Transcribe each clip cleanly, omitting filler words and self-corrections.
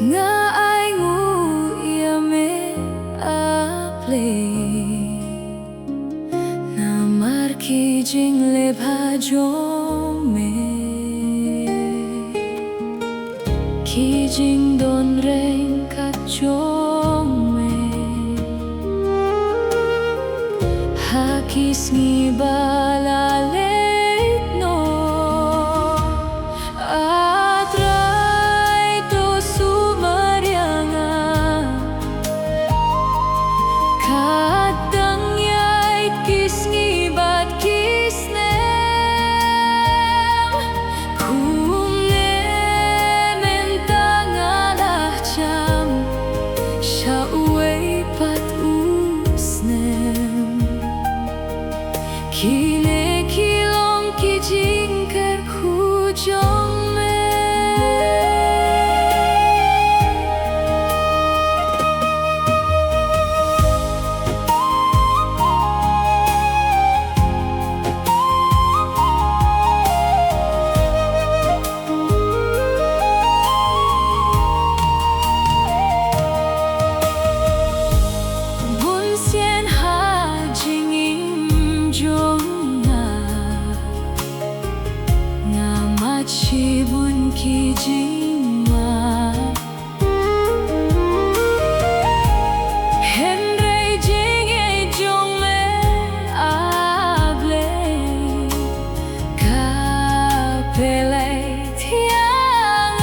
nga ai ngu ia me a play na mar ki jing le bha jo me ki jing don reng ka jo me ha kis ngi bala Kile kilom ki jing ker khu jong me bun sien ha jing chi bun ki jing ma hen rei jing e jong me a ble ka pele thiang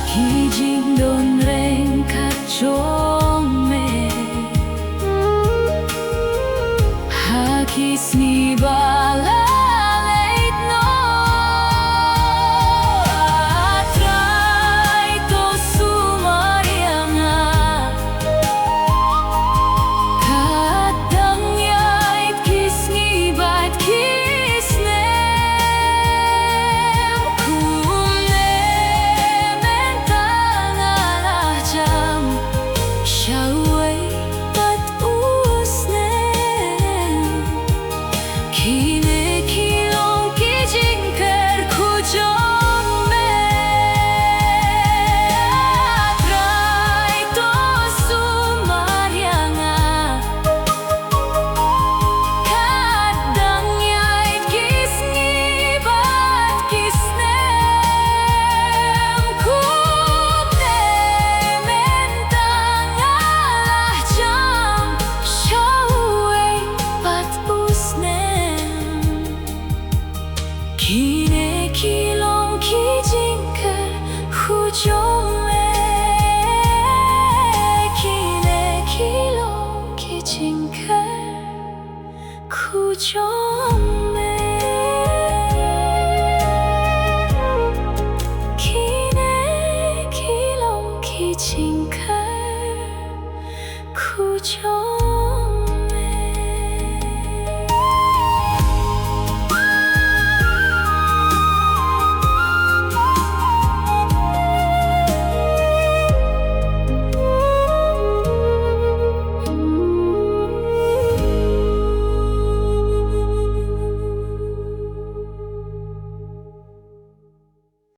ki jing don reng ka jong me ha kis ni bala Kine kilom ki jing ker khu jong me Kine kilom ki jing ker khu jong me Kine kilom ki jing ker khu jong